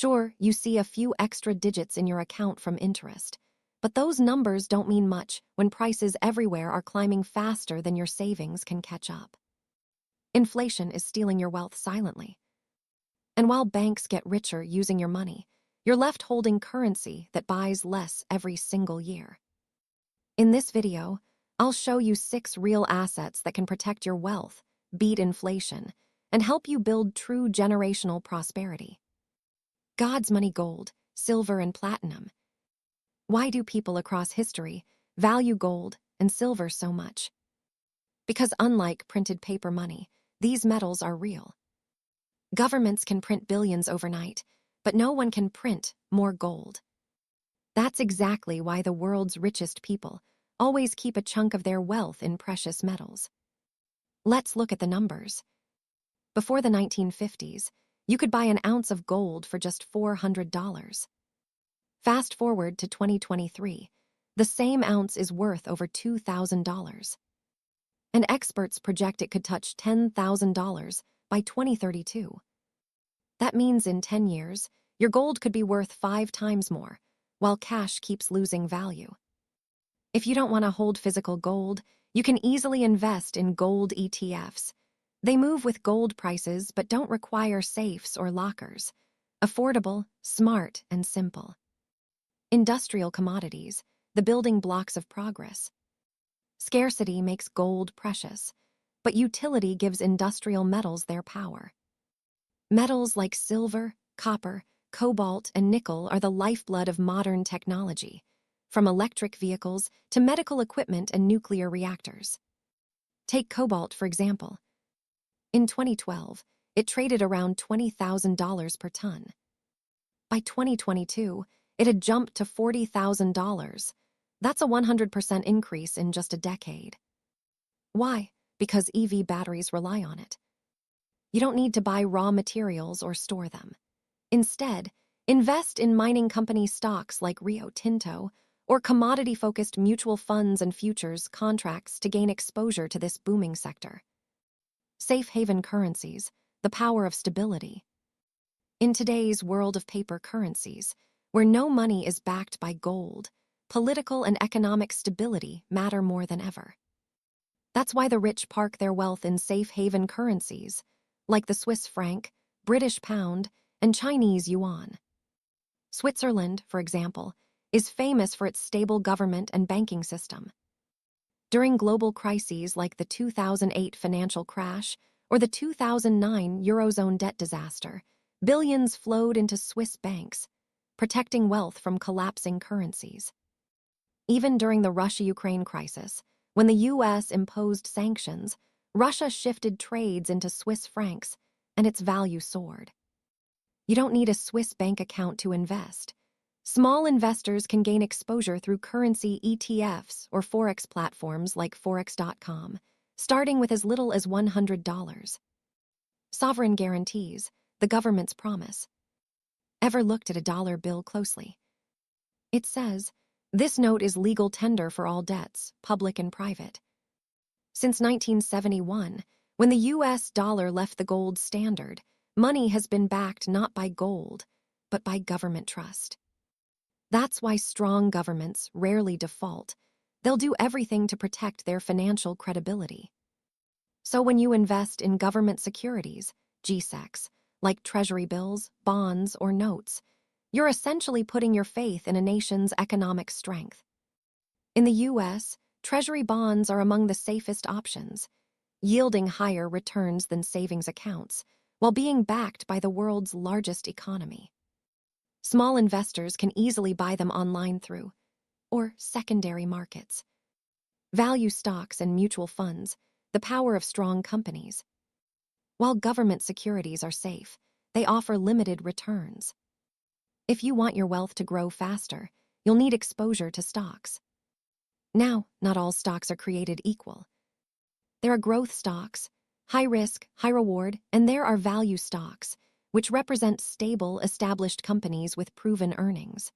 Sure, you see a few extra digits in your account from interest, but those numbers don't mean much when prices everywhere are climbing faster than your savings can catch up. Inflation is stealing your wealth silently. And while banks get richer using your money, you're left holding currency that buys less every single year. In this video, I'll show you 6 real assets that can protect your wealth, beat inflation, and help you build true generational prosperity. God's money: gold, silver, and platinum. Why do people across history value gold and silver so much? Because unlike printed paper money, these metals are real. Governments can print billions overnight, but no one can print more gold. That's exactly why the world's richest people always keep a chunk of their wealth in precious metals. Let's look at the numbers. Before the 1950s, you could buy an ounce of gold for just $400. Fast forward to 2023, the same ounce is worth over $2,000. And experts project it could touch $10,000 by 2032. That means in 10 years, your gold could be worth 5 times more, while cash keeps losing value. If you don't want to hold physical gold, you can easily invest in gold ETFs. They move with gold prices but don't require safes or lockers. Affordable, smart, and simple. Industrial commodities, the building blocks of progress. Scarcity makes gold precious, but utility gives industrial metals their power. Metals like silver, copper, cobalt, and nickel are the lifeblood of modern technology, from electric vehicles to medical equipment and nuclear reactors. Take cobalt, for example. In 2012, it traded around $20,000 per ton. By 2022, it had jumped to $40,000. That's a 100% increase in just a decade. Why? Because EV batteries rely on it. You don't need to buy raw materials or store them. Instead, invest in mining company stocks like Rio Tinto or commodity-focused mutual funds and futures contracts to gain exposure to this booming sector. Safe haven currencies, the power of stability. In today's world of paper currencies, where no money is backed by gold, political and economic stability matter more than ever. That's why the rich park their wealth in safe haven currencies, like the Swiss franc, British pound, and Chinese yuan. Switzerland, for example, is famous for its stable government and banking system. During global crises like the 2008 financial crash or the 2009 Eurozone debt disaster, billions flowed into Swiss banks, protecting wealth from collapsing currencies. Even during the Russia-Ukraine crisis, when the U.S. imposed sanctions, Russia shifted trades into Swiss francs, and its value soared. You don't need a Swiss bank account to invest. Small investors can gain exposure through currency ETFs or forex platforms like forex.com, starting with as little as $100. Sovereign guarantees, the government's promise. Ever looked at a dollar bill closely? It says, "This note is legal tender for all debts, public and private." Since 1971, when the U.S. dollar left the gold standard, money has been backed not by gold, but by government trust. That's why strong governments rarely default. They'll do everything to protect their financial credibility. So when you invest in government securities, GSECs, like treasury bills, bonds, or notes, you're essentially putting your faith in a nation's economic strength. In the U.S., treasury bonds are among the safest options, yielding higher returns than savings accounts, while being backed by the world's largest economy. Small investors can easily buy them online through, or secondary markets. Value stocks and mutual funds, the power of strong companies. While government securities are safe, they offer limited returns. If you want your wealth to grow faster, you'll need exposure to stocks. Now, not all stocks are created equal. There are growth stocks, high risk, high reward, and there are value stocks, which represent stable, established companies with proven earnings.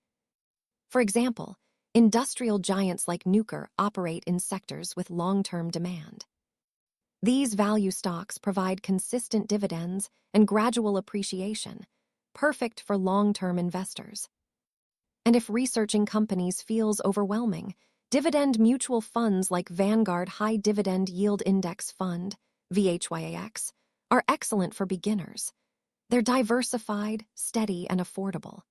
For example, industrial giants like Nucor operate in sectors with long-term demand. These value stocks provide consistent dividends and gradual appreciation, perfect for long-term investors. And if researching companies feels overwhelming, dividend mutual funds like Vanguard High Dividend Yield Index Fund, VHYAX, are excellent for beginners. They're diversified, steady, and affordable.